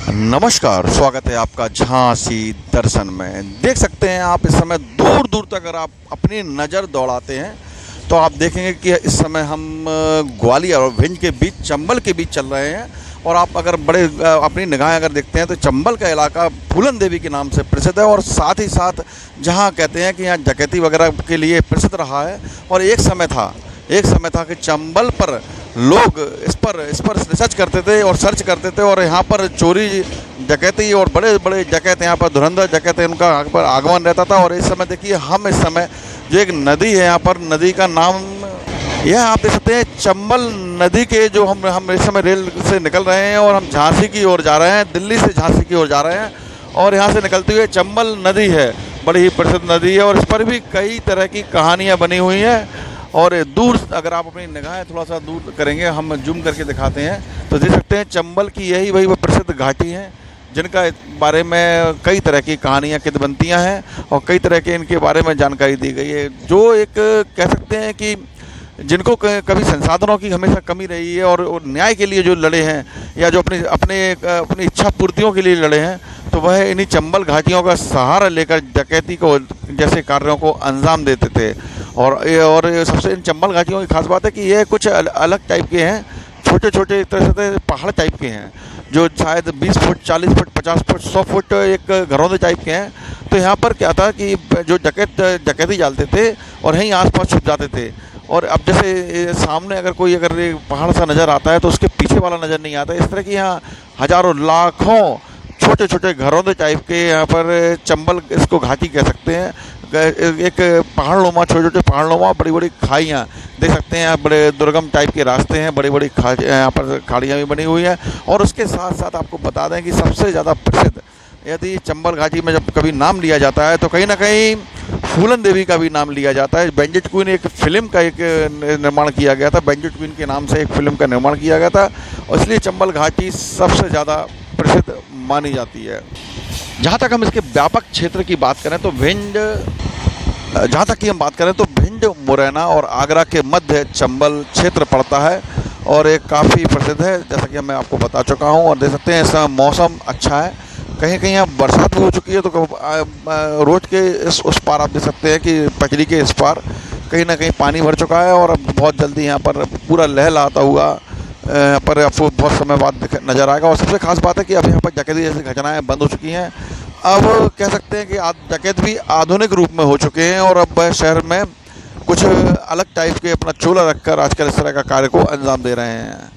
नमस्कार, स्वागत है आपका झांसी दर्शन में। देख सकते हैं आप इस समय दूर दूर तक अगर आप अपनी नज़र दौड़ाते हैं तो आप देखेंगे कि इस समय हम ग्वालियर और भिंड के बीच, चंबल के बीच चल रहे हैं। और आप अगर बड़े अपनी निगाहें अगर देखते हैं तो चंबल का इलाका फूलन देवी के नाम से प्रसिद्ध है। और साथ ही साथ जहाँ कहते हैं कि यहाँ डकैती वगैरह के लिए प्रसिद्ध रहा है। और एक समय था कि चंबल पर लोग इस पर रिसर्च करते थे और सर्च करते थे, और यहाँ पर चोरी डकैती और बड़े बड़े डकैत, यहाँ पर धुरंधर डकैत, उनका यहाँ पर आगमन रहता था। और इस समय देखिए, हम इस समय जो एक नदी है, यहाँ पर नदी का नाम यह आप देख सकते हैं, चंबल नदी के जो हम इस समय रेल से निकल रहे हैं और हम झांसी की ओर जा रहे हैं, दिल्ली से झांसी की ओर जा रहे हैं। और यहाँ से निकलते हुए चंबल नदी है, बड़ी ही प्रसिद्ध नदी है, और इस पर भी कई तरह की कहानियाँ बनी हुई हैं। और दूर अगर आप अपनी निगाहें थोड़ा सा दूर करेंगे, हम जूम करके दिखाते हैं, तो देख सकते हैं चंबल की यही वही प्रसिद्ध घाटी हैं जिनका बारे में कई तरह की कहानियाँ किंवदंतियाँ हैं और कई तरह के इनके बारे में जानकारी दी गई है। जो एक कह सकते हैं कि जिनको कभी संसाधनों की हमेशा कमी रही है और न्याय के लिए जो लड़े हैं, या जो अपनी इच्छा पूर्तियों के लिए लड़े हैं, तो वह इन्हीं चंबल घाटियों का सहारा लेकर डकैती को जैसे कार्यों को अंजाम देते थे। और सबसे इन चंबल घाटियों की खास बात है कि ये कुछ अलग टाइप के हैं, छोटे छोटे एक तरह से पहाड़ टाइप के हैं, जो शायद 20 फुट, 40 फुट, 50 फुट, 100 फुट एक घरौंदे टाइप के हैं। तो यहाँ पर क्या था कि जो डकैती डालते थे और यहीं आसपास छुप जाते थे। और अब जैसे सामने अगर पहाड़ सा नज़र आता है तो उसके पीछे वाला नज़र नहीं आता। इस तरह की यहाँ हज़ारों लाखों छोटे छोटे घरौंदे टाइप के यहाँ पर चंबल, इसको घाटी कह सकते हैं, एक पहाड़नुमा, छोटे छोटे पहाड़नुमा, बड़ी बड़ी खाइयाँ देख सकते हैं। यहाँ बड़े दुर्गम टाइप के रास्ते हैं, बड़ी बड़ी यहाँ पर खाड़ियाँ भी बनी हुई हैं। और उसके साथ साथ आपको बता दें कि सबसे ज़्यादा प्रसिद्ध, यदि चंबल घाटी में जब कभी नाम लिया जाता है तो कहीं ना कहीं फूलन देवी का भी नाम लिया जाता है। बैंजेट क्वीन एक फ़िल्म का एक निर्माण किया गया था, बैंजेट क्वीन के नाम से एक फ़िल्म का निर्माण किया गया था, और इसलिए चंबल घाटी सबसे ज़्यादा प्रसिद्ध मानी जाती है। जहाँ तक हम इसके व्यापक क्षेत्र की बात करें तो भिंड, मुरैना और आगरा के मध्य चंबल क्षेत्र पड़ता है और एक काफ़ी प्रसिद्ध है, जैसा कि मैं आपको बता चुका हूँ। और देख सकते हैं इसका मौसम अच्छा है, कहीं कहीं यहाँ बरसात भी हो चुकी है, तो रोड के उस पार आप देख सकते हैं कि पचड़ी के इस पार कहीं ना कहीं पानी भर चुका है। और अब बहुत जल्दी यहाँ पर पूरा लहल आता हुआ पर आपको बहुत समय बाद नज़र आएगा। और सबसे खास बात है कि अब यहाँ पर डकैती जैसी घटनाएं बंद हो चुकी हैं। अब कह सकते हैं कि डकैत भी आधुनिक रूप में हो चुके हैं, और अब शहर में कुछ अलग टाइप के अपना चोला रखकर आजकल इस तरह का कार्य को अंजाम दे रहे हैं।